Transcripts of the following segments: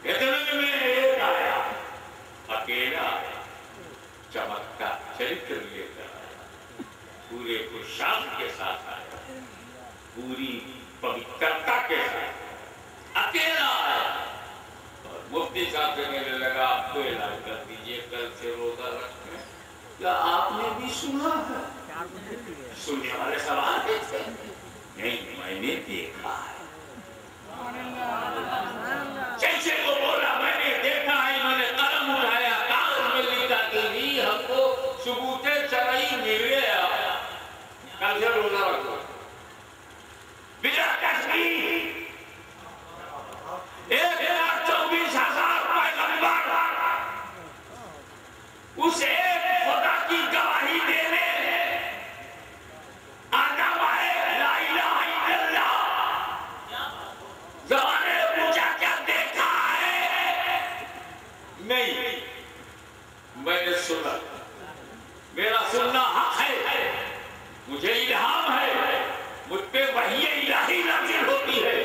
इतने में एक आया, अकेला चमकता चरित्र लेकर आया, पूरे खुशाम के साथ आया, पूरी पवित्रता के साथ अकेला आया। और मुफ्ती साहब से कहने लगा, आपको ऐलान कर दीजिए कल से रोजा रखते हैं। क्या आपने भी सुना है? सुनने वाले सवाल थे। नहीं, मैंने देखा है। जैसे वो बोला, मैंने देखा है, मैंने कलम उठाया, कागज में लिखा कि भी हमको सबूते चराई मिल गया, कल से रोजा रखो। बिना तस्वीर 1,24,000 पैगंबर उस एक खुदा की गवाही देने आदम आए, ला इलाहा इल्लल्लाह। ज़माने ने पूछा क्या देखा है? नहीं, मैंने सुना, मेरा सुनना हक है, मुझे इल्हाम है, मुझ पे वही इलाही नाज़िल होती है,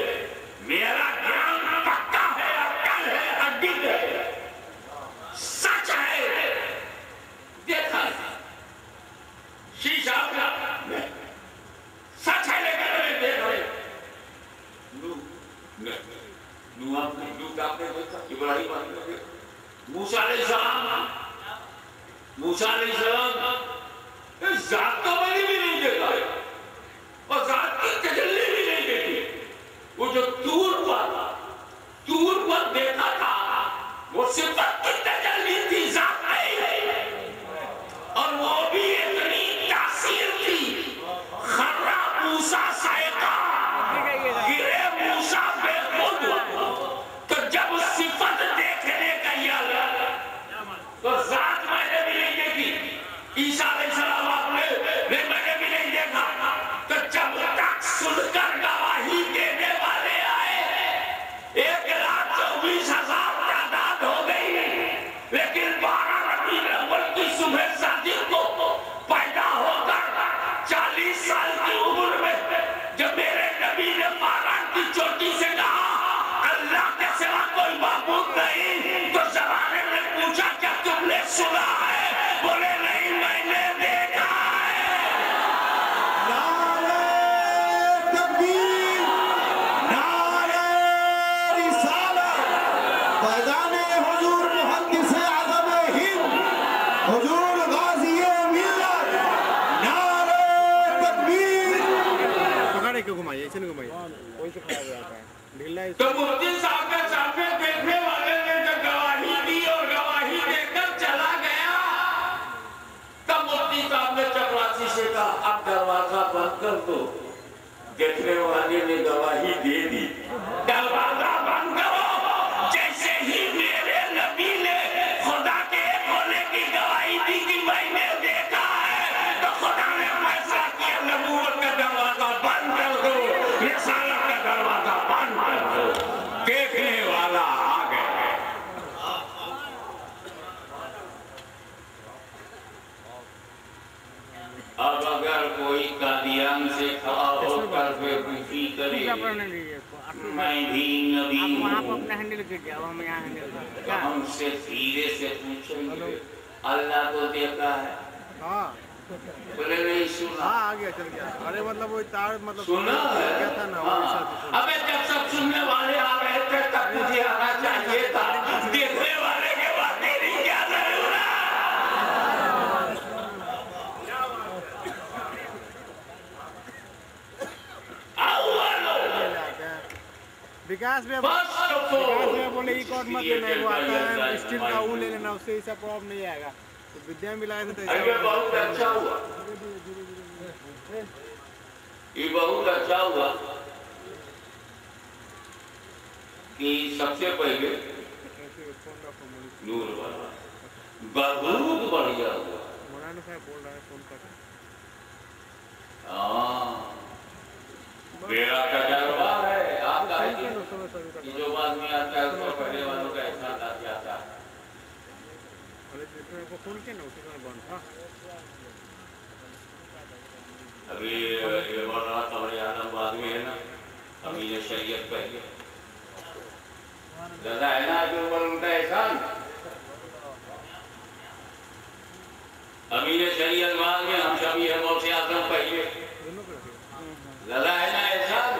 मेरा ज्ञान पक्का है, अक्ल है, अडिग है, सच है, देखा शीशा सच है, लेकिन मैंने देखा है। लूत आपने देखा, इब्राहिम आपने देखा, मूसा अलैहिस्सलाम जात तो मैंने भी नहीं देखा है, और जात की तजल्ली भी नहीं देखी। वो जो दूर पर देखा था, वो सिफत की तजल्ली थी, जात नहीं, और वो भी इतनी तासीर थी। खर्रा मूसा साइका, गिरे मूसा बेखुद। तो जब सिफत देखने का याद, तो जात मैंने भी नहीं देखी, ईसा अलैहिस्सलाम आपने मैंने भी नहीं देखा। तो जब तक सुनकर गवाही देने वाले आए, 1,24,000 तादाद हो गई, लेकिन 12 रबीउल अव्वल की सुबह शादी को पैदा होकर 40 साल की उम्र में जब मेरे नबी ने पारान की चोटी से कहा, अल्लाह के सिवा कोई माबूद नहीं, तो ज़माने ने पूछा क्या तुमने सुना है? बोले नहीं, मैंने देखा है। नारे तकबीर, नारे रिसालत, फैज़ाने हुजूर मुहद्दिस आज़म हिंद, हुजूर गाज़ी मिल्लत, नारे तकबीर। पकड़े क्यों घुमाइए, ऐसे नहीं घुमाइए, वही से खड़ा हो जाता है, ढीला है। तो मुफ्ती साहब के सामने देखने वाले ने जब गवाही दी और गवाही देकर चला गया, तब मुफ्ती साहब ने चपरासी से कहा, अब दरवाजा बंद कर दो। देखने वाले ने गवाही दे दी, दरवाजा बंद करो। जैसे ही मेरे नबी ने खुदा के होने की गवाही दी कि मैंने देखा है, तो खुदा ने फैसला किया, नबूवत का दरवाजा बंद कर दो, रिसालत का दरवाजा बंद कर दो। देखने वाला आ गया। अब अगर कोई कादियान से खड़ा होकर बेवकूफी करे, मैं भी नबी हूँ, तो हमसे धीरे से पूछेंगे, अल्लाह को देखा है? हाँ, बोले नहीं सुना। हाँ, आ गया, चल गया। अरे मतलब वो तार मतलब सुना है क्या था ना, हाँ। अबे जब सब सुनने वाले आ रहे थे तब मुझे आना चाहिए था, देखने वाले के बाद नहीं क्या जरूरत। विकास में बोले ई कॉर्ड मत लेना, वो आता है स्टील का वो ले लेना, उससे ऐसा प्रॉब्लम नहीं आएगा। तो विद्या में मिलाया तो बहुत अच्छा हुआ, ये बहुत अच्छा हुआ कि सबसे पहले नूर वाला बहुत बढ़िया हुआ। मौलाना साहब बोल रहा है फोन पर। हाँ, मेरा तजर्बा है, आपका है कि जो बाद में आता है उसको पहले वालों का एहसास आ जाता है। को फोन किया ना, उसी समय बंद था। अभी ये बोला तबरे आलम बाद में है ना, अभी ये शरीयत पहले दादा है ना के ऊपर उनका एहसान। अमीर शरीयत माल में हम सभी है मौसे आजम पहले दादा है ना एहसान।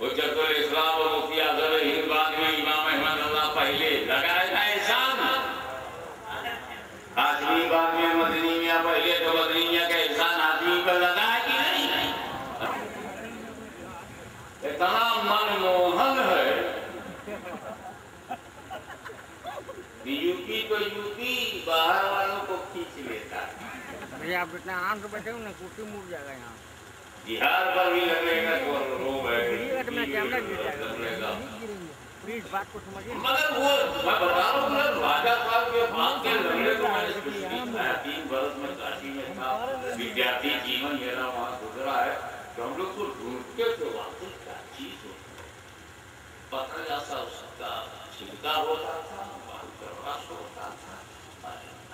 हुज्जतुल इस्लाम और मुफ्ती आजम हिंद बाद में इमाम अहमद अल्लाह पहले लगा है ना एहसान। आदमी बाद में मदनी मियां पहले तो मदनी मियां का एहसान आदमी पर लगा है कि नहीं? इतना मनमोहन है यूपी तो यूपी बाहर वालों को खींच लेता है। भैया आप इतना आराम से बैठे हो ना, कुर्सी मुड़ जाएगा यहाँ। बिहार पर भी लगेगा तो रोग है। कैमरा गिर जाएगा, प्लीज बात को समझिए। मगर वो मैं बता रहा हूँ राजा साहब के बाप के लड़ने को मैंने कुछ नहीं 3 बरस में काशी में था, विद्यार्थी जीवन मेरा वहाँ गुजरा है। तो हम लोग को ढूंढते थे वाकई क्या चीज हो, पता जैसा उसका छिलका होता था, रस होता था,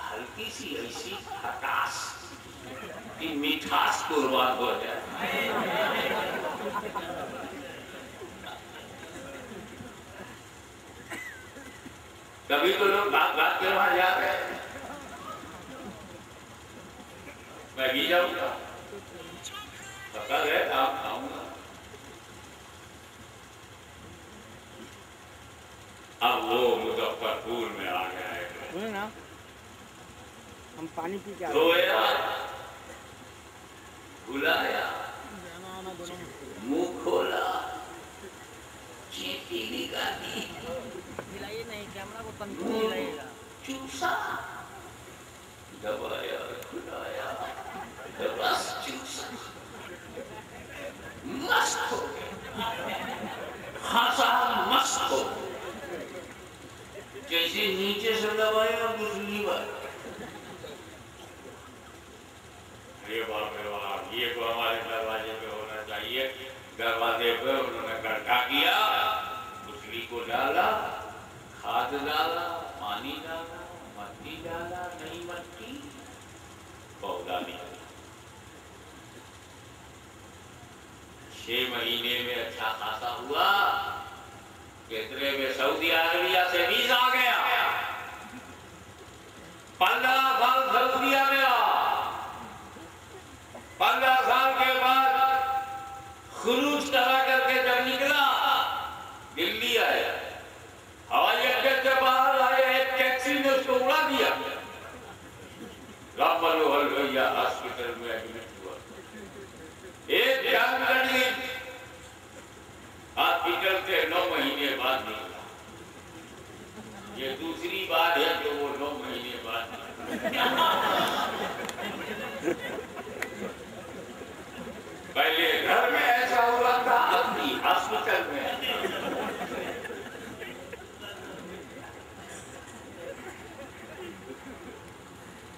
हल्की सी ऐसी खटास कि मिठास कुर्बान हो जाए। कभी तो लोग भाग भाग के वहां जा रहे हैं, मैं भी जाऊंगा, पता है आप खाऊंगा। अब वो मुजफ्फरपुर में आ गया है। सुने ना, हम पानी पी के रोया, बुलाया, मुंह खोला, चीटी निकाली, हिलाइए नहीं, कैमरा को तनिक हिलाइएगा, चूसा, दबाया, खुलाया, रस चूसा, मस्त हो गया, खासा मस्त हो गया। जैसे नीचे से दबाया दूसरी बार, ये बाप रे बाप, ये तो हमारे दरवाजे पे होना चाहिए। दरवाजे पे उन्होंने गड्ढा किया, दूसरी को डाला, खाद डाला, पानी डाला, मट्टी डाला, नहीं मट्टी, पौधा निकला। 6 महीने में अच्छा खासा हुआ। कितने में सऊदी अरबिया से वीजा आ गया, 15 साल सऊदीया में रहा। 15 साल के बाद खुरूज करा करके जब निकला, दिल्ली आया, हवाई अड्डे से बाहर आए, एक टैक्सी ने उसको उड़ा दिया। राम मनोहर लोहिया हॉस्पिटल में एडमिट हुआ, एक जान लड़ गई। हॉस्पिटल से 9 महीने बाद निकला। ये दूसरी बात है जो वो 9 महीने बाद पहले घर में ऐसा हुआ था, अपनी हॉस्पिटल में।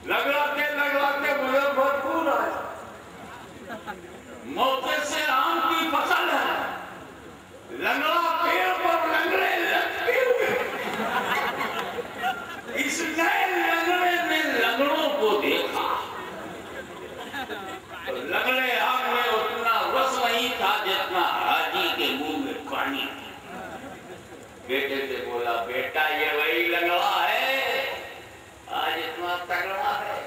लगवाते मुजफ्फरपुर आए, मौके से आम की फसल है, लंगड़ा पेड़ पर लंगड़े लटके हुए। इस नए लंगड़े ने लंगड़ों को देखा, तो लंगड़े आम में उतना रस नहीं था जितना हाजी के मुंह में पानी। बेटे से बोला, बेटा ये वही लंगड़ा है आज इतना तगड़ा है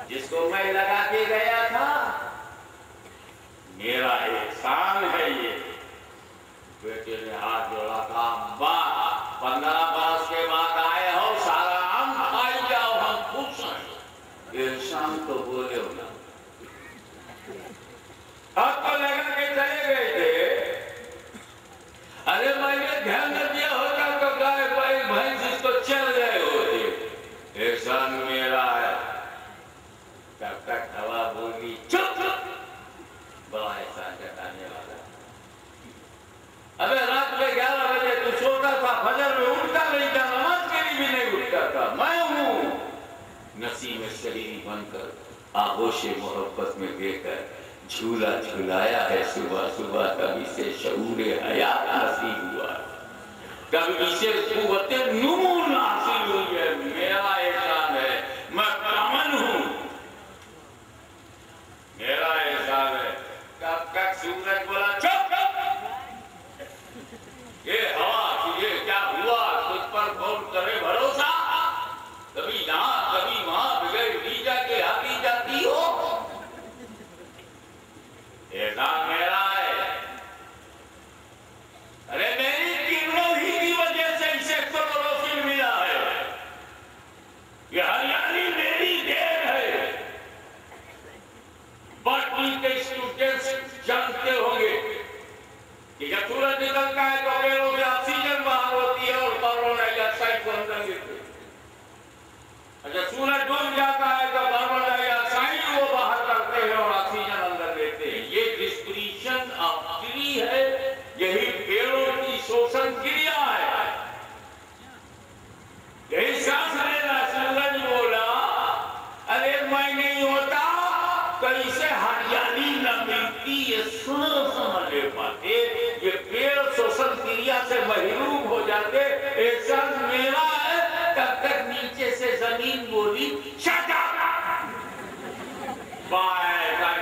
जिसको मैं लगा के गया था, मेरा एहसान है ये। बेटे ने हाथ जोड़ा, कहा अब्बा 15 बरस के बाद आए हो, सारा आम खाई जाओ, हम खुश हैं। एहसान तो बोले हो ना। अब तो लगा के चले गए थे, अरे मैंने ध्यान न दिया होता तो गाय बैल भैंस इसको चल गए होते। एहसान मेरा है। तब तक हवा बोली, चुप, बड़ा एहसान जताने वाला। अबे रात में 11 बजे तू सोता था, फजर में उठता नहीं था, नमाज के लिए भी नहीं उठता था। मैं हूँ नसीब शरीरी बनकर आगोश मोहब्बत में देकर झूला झुलाया है सुबह सुबह, कभी से शऊर हयात नसीब हुआ, कभी से कुव्वते नूर हासिल हुई है। मेरा एहसान है, मैं कामन हूँ, मेरा एहसान है। कब तक सूरज बोला चुप, ये हवा तुझे क्या हुआ, तुझ पर कौन करे भरोसा, कभी यहाँ कभी वहां बगैर वीजा के आती जाती हो। ऐसा मेरा है, अरे मेरी किरणों ही की वजह से इसे क्लोरोफिल मिला है। ये हरियाली मेरी देन है। बॉटनी के स्टूडेंट्स जानते होंगे कि जब सूरज निकलता है तो पेड़ों से ऑक्सीजन बाहर होती है और कार्बन डाइऑक्साइड को अंदर लेते हैं। जब सूरज डूब जाता है तो कार्बन डाइऑक्साइड को बाहर करते हैं और ऑक्सीजन अंदर लेते हैं। ये डिस्क्रिप्शन ऑक्सीजन है, यही पेड़ों की शोषण क्रिया है। यही सांस लेना। सूरज बोला अरे मैं नहीं होता तो इसे हरियाली न मिलती, ये समझ ले पाते। ये पेड़ शोषण क्रिया से महरूम हो जाते। ऐसा मेरा है। तब तक नीचे से जमीन बोली शट अप,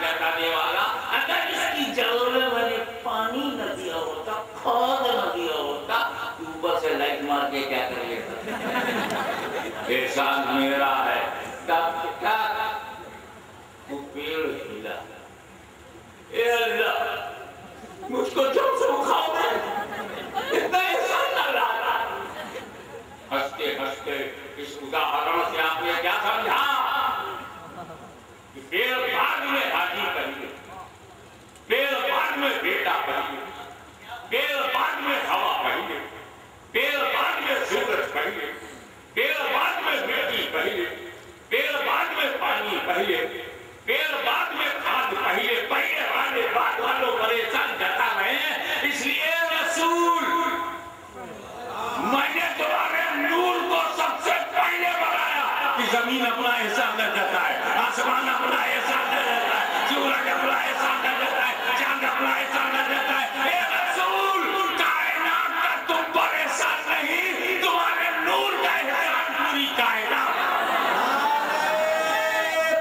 जताने वाला। अगर इसकी जड़ों में मैंने पानी न दिया होता, खाद न दिया होता, ऊपर से लाइट मार के क्या कर लेता। एहसान मेरा है। तब क्या वो पेड़ हिला। ए अल्लाह, मुझको जब से उखाड़ दे, इतना एहसान न रहा। हंसते हंसते इस उदाहरण से आपने क्या समझा कि पेड़ बाद में हाजी करिए, पेड़ बाद में बेटा करिए, पेड़ बाद में हवा कहिए, पेड़ बाद में सूरज कहिए, पेड़ बाद में मिट्टी कहिए, पेड़ बाद में पानी कहिए, पेड़ बाद में खाद कहिए। पहले वाले बाद वालों परेशान जता रहे हैं। इसलिए रसूल, मैंने तुम्हारे नूर को सबसे पहले बनाया कि जमीन अपना एहसान न जताए, आसमान अपना एहसान न जताए, सूरज अपना एहसान न जताए, चांद अपना एहसान न जताए। ए रसूल, कायनात का तुम पर एहसान नहीं, तुम्हारे नूर का एहसान पूरी कायनात।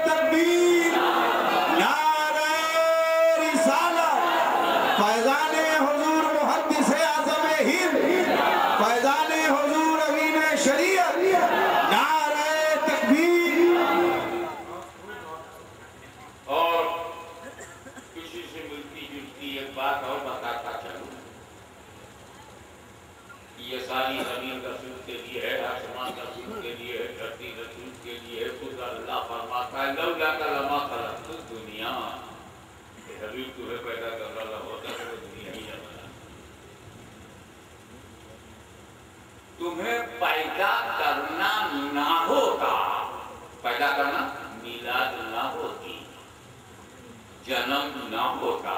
तकबीर, नारे रिसालत, फैज़ाने हुजूर मुहद्दिस आज़म हिंद, फैज़ाने हुजूर अमीन शरीयत, नारे तकबीर। और किसी से मिलती जुलती एक बात और बताता चलूं। ये सारी जमीन रसूल के लिए है, आसमान रसूल के लिए है, धरती रसूल के लिए है। खुद अल्लाह फरमाता है लौला कलमा खलक़तु दुनिया, हबीब तुम्हें पैदा कर रहा होता तो दुनिया ही न बना। तुम्हें पैदा करना ना होता, पैदा करना मिलाद ना होती, जन्म ना होता,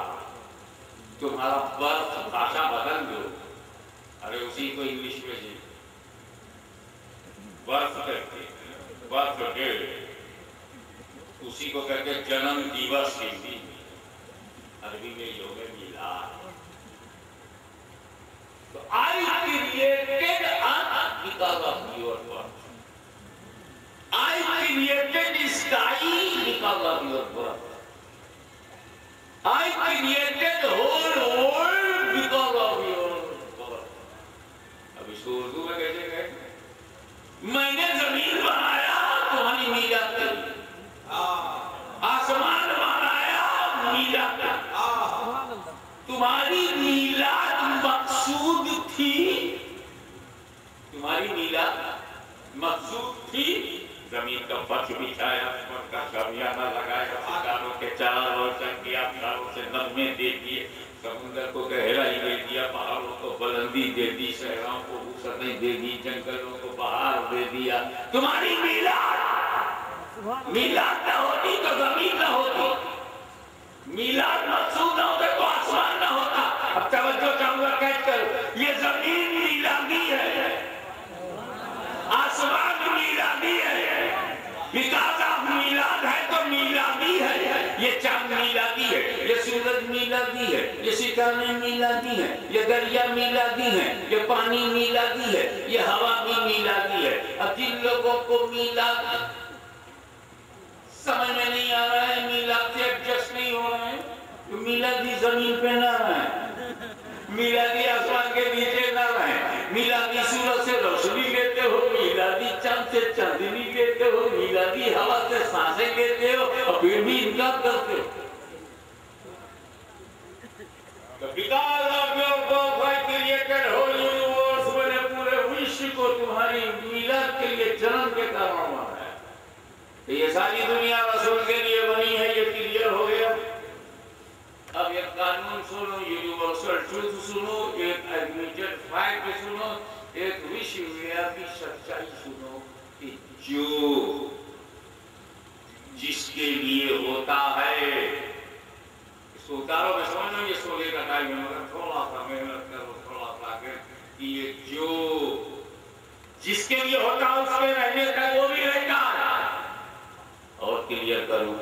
तुम्हारा बर्थ भाषा बदल दो। अरे उसी को इंग्लिश में जी बर्थ कहते, बर्थ डे, उसी को कहते जन्म दिवस हिंदी में, अरबी में योग मिलाद। तो I created because of your birth. I created sky because of your birth. I created whole world because of your birth. अब इसको उर्दू में कैसे कहें? मैंने जमीन बनाया तुम्हारी मीरात के लिए, आसमान बनाया मीरात के लिए। तुम्हारी मीलाद मकसूद थी, तुम्हारी मीलाद मकसूद थी। जमीन का फर्श बिछाया, आसमान का शमियाना लगाया, सितारों के चारों रोशन किया, तारों से नगमे दे दिए, समुद्र को गहराई दे दिया, पहाड़ों को बुलंदी दे दी, शहरों को वसअतें दे दी, जंगलों को बहार दे दिया। तुम्हारी मीलाद न होती तो जमीन न होती, मीलाद मकसूद न होता तो आसमान न होता। अब तवज्जो चाहूंगा कैद करो, ये जमीन मीलादी है, आसमान मीलादी है, विकास मीलाद है तो मीलादी है। ये चांद मीलादी है, ये सूरज मीलादी है, ये सितारे मीलादी है, ये दरिया मीलादी है, ये पानी मीलादी है, ये हवा भी मीलादी है। अब जिन लोगों को मीलाद समझ में नहीं आ रहा है, मीलाद से एडजस्ट नहीं हो रहे हैं, तो मीलादी जमीन पे ना है, मिलादी आसमान के नीचे न रहे, मिलादी सूरज से रोशनी लेते हो, मिलादी चांद से चांदनी लेते हो, मिलादी हवा से सांसें लेते हो और फिर भी इनकार करते हो। The because of your birth I created whole universe, मैंने पूरे विश्व को तुम्हारी मिलाद के लिए जन्म के कारण बनाया। ये सारी दुनिया रसूल के लिए बनी है, ये क्लियर हो गया। अब एक कानून सुनो, यूनिवर्सल ट्रूथ सुनो, एक एडमिटेड फैक्ट सुनो, एक विश्वव्यापी सच्चाई सुनो कि जो जिसके लिए होता है, इसको उतारो में समझ लो, ये सोने का टाइम है, मगर थोड़ा सा मेहनत करो, थोड़ा सा आगे कि ये जो जिसके लिए होता है उसके रहने का वो भी रहता है। और क्लियर करूं,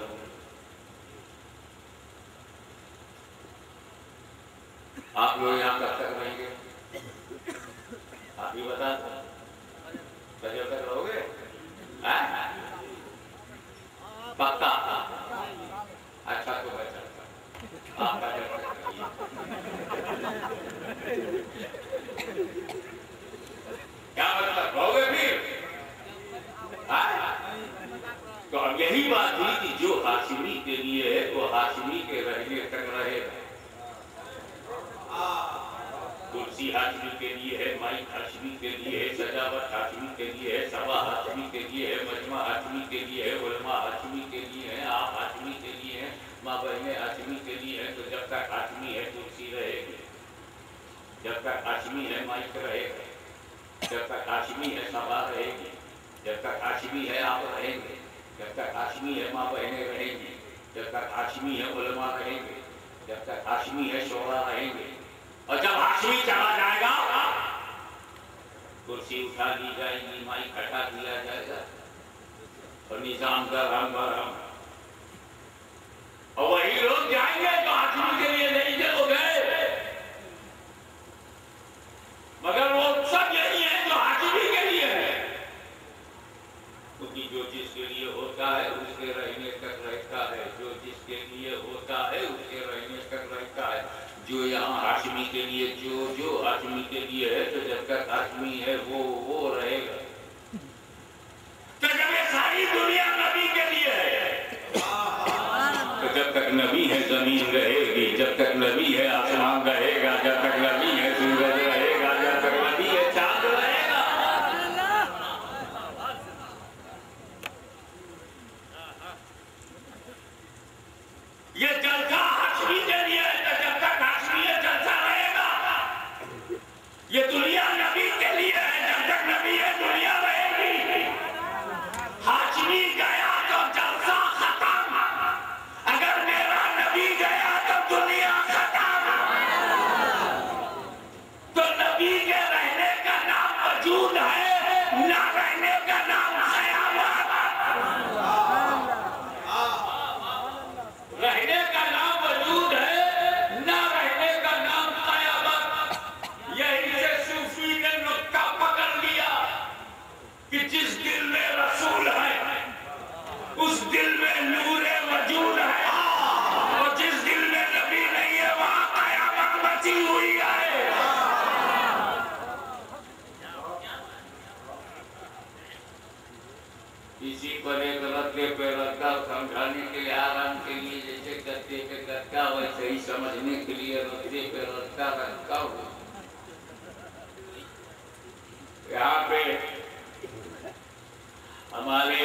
आप लोग यहाँ कब तक रहेंगे? आप ही बता दो, कब तक रहोगे? पक्का? अच्छा तो मैं चलता, आप जब तक क्या मतलब रहोगे फिर? तो अब यही बात हुई कि जो हाशिमी के लिए है वो हाशिमी के रहने तक रहेगा। कुर्सी हाशिमी के लिए है, माइक हाशिमी के लिए है, सजावट हाशिमी के लिए है, सभा हाशिमी के लिए है, मजमा हाशिमी के लिए है, उलमा हाशिमी के लिए है, आप हाशिमी के लिए हैं, माँ बहनें हाशिमी के लिए हैं। तो जब तक हाशिमी है कुर्सी रहेगी, जब तक हाशिमी है माइक रहेगा, जब तक हाशिमी है सभा रहेगी, जब तक हाशिमी है आप रहेंगे, जब तक हाशिमी है माँ बहनें रहेंगी, जब तक हाशिमी है उलमा रहेंगे, जब तक हाशिमी है शोरा रहेंगे। और जब हाशिमी चला जाएगा कुर्सी उठा दी जाएगी, माइक हटा दिया जाएगा और निजाम का रंग बरंग। और वही लोग जाएंगे तो हाशिमी के लिए नहीं थे वो गए, मगर वो सब यही है जो हाशिमी के लिए है। क्योंकि जो जिसके लिए होता है उसके रहने तक रहता है, जो जिसके लिए होता है उसके रहने तक रहता है। जो यहाँ हाशिमी के लिए, जो हाशिमी के लिए है, तो जब तक हाशिमी है वो रहेगा। तो जब ये सारी दुनिया नबी के लिए है, तो जब तक नबी है जमीन रहेगी, जब तक नबी है आसमान रहेगा, जब तक नबी है सूरज रहेगा, जब तक नबी है चांद रहेगा। ये जलसा हाशिमी के लिए है, तो जब तक हाशिमी है जलसा रहेगा। ये दुनिया नबी के लिए है, जब तक नबी है दुनिया रहेगी। हाशिमी गया तो जलसा खत्म, अगर मेरा नबी गया तो दुनिया खत्म। तो नबी के रहने का नाम वजूद है, ना रहने का नाम क़यामत। रहने का नाम वजूद है, ना रहने का नाम क़यामत। यही से सूफी ने नुक्ता पकड़ लिया कि जिस दिल में रसूल है उस दिल में नूरे वजूद है, और जिस दिल में नबी नहीं है वहां क़यामत बची हुई है। इसी पर एक रत्ते पे रत्ता समझाने के लिए, आराम के लिए, जैसे गत्ते पे गत्ता वैसे ही समझने के लिए रत्ते पे रत्ता रखा हो। यहाँ पे हमारे